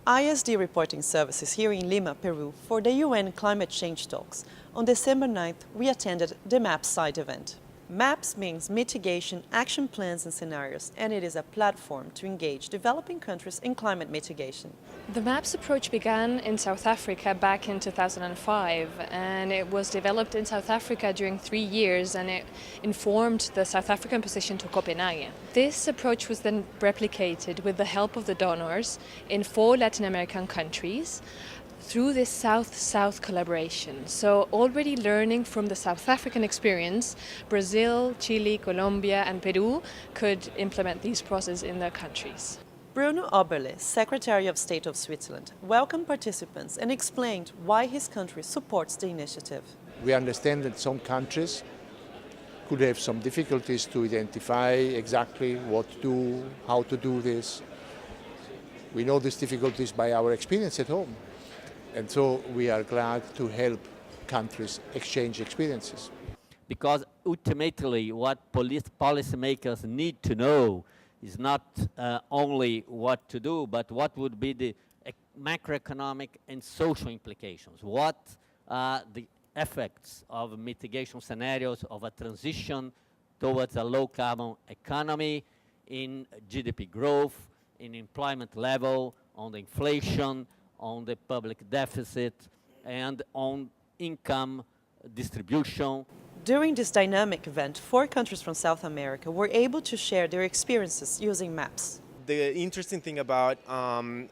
ISD reporting services here in Lima, Peru for the UN climate change talks. On December 9th, we attended the MAPS side event. MAPS means Mitigation Action Plans and Scenarios, and it is a platform to engage developing countries in climate mitigation. The MAPS approach began in South Africa back in 2005, and it was developed in South Africa during 3 years, and it informed the South African position to Copenhagen. This approach was then replicated with the help of the donors in 4 Latin American countries through this South-South collaboration. So already learning from the South African experience, Brazil, Chile, Colombia and Peru could implement these processes in their countries. Bruno Oberle, Secretary of State of Switzerland, welcomed participants and explained why his country supports the initiative. We understand that some countries could have some difficulties to identify exactly what to do, how to do this. We know these difficulties by our experience at home. And so we are glad to help countries exchange experiences. Because ultimately what policymakers need to know is not only what to do, but what would be the macroeconomic and social implications. What are the effects of mitigation scenarios of a transition towards a low-carbon economy in GDP growth, in employment level, on the inflation, on the public deficit, and on income distribution. During this dynamic event, 4 countries from South America were able to share their experiences using MAPS. The interesting thing about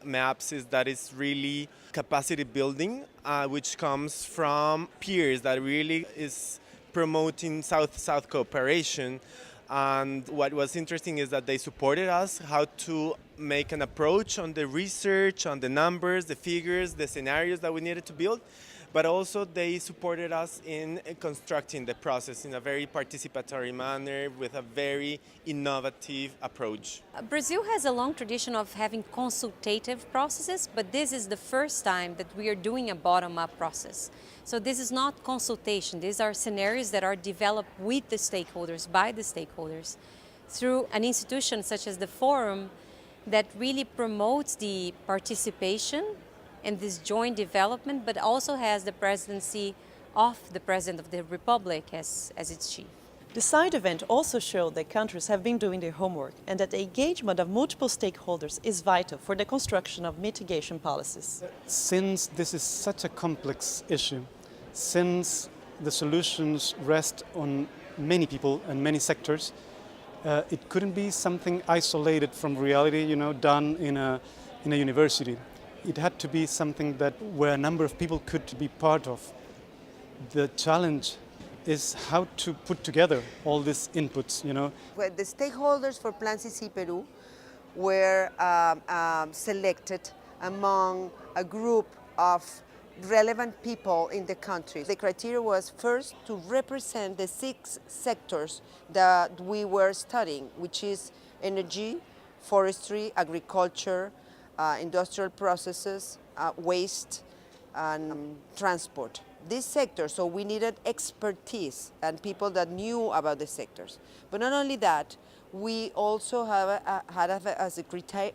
MAPS is that it's really capacity building, which comes from peers that really is promoting South-South cooperation. And what was interesting is that they supported us how to make an approach on the research, on the numbers, the figures, the scenarios that we needed to build. But also they supported us in constructing the process in a very participatory manner with a very innovative approach. Brazil has a long tradition of having consultative processes, but this is the first time that we are doing a bottom-up process. So this is not consultation, these are scenarios that are developed with the stakeholders, by the stakeholders, through an institution such as the Forum that really promotes the participation and this joint development, but also has the presidency of the President of the Republic as its chief. The side event also showed that countries have been doing their homework and that the engagement of multiple stakeholders is vital for the construction of mitigation policies. Since this is such a complex issue, since the solutions rest on many people and many sectors, it couldn't be something isolated from reality, done in a university. It had to be something where a number of people could be part of. The challenge is how to put together all these inputs, Well, the stakeholders for Plan CC Peru were selected among a group of relevant people in the country. The criteria was first to represent the 6 sectors that we were studying, which is energy, forestry, agriculture, industrial processes, waste, and transport. These sectors, so we needed expertise and people that knew about the sectors. But not only that, we also had as a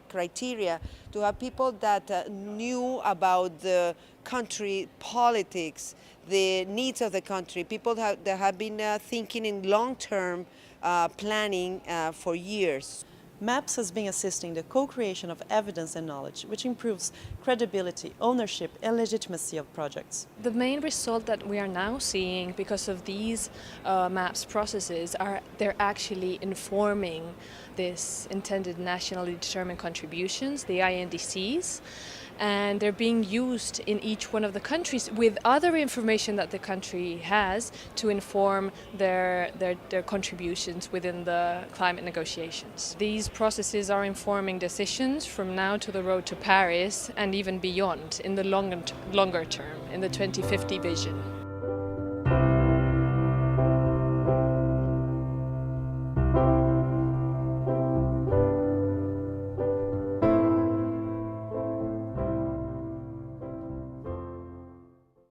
criteria to have people that knew about the country politics, the needs of the country, people that have been thinking in long-term planning for years. MAPS has been assisting the co-creation of evidence and knowledge, which improves credibility, ownership and legitimacy of projects. The main result that we are now seeing because of these MAPS processes they're actually informing this intended nationally determined contributions, the INDCs, and they're being used in each one of the countries with other information that the country has to inform their contributions within the climate negotiations. These processes are informing decisions from now to the road to Paris and even beyond in the longer term, in the 2050 vision.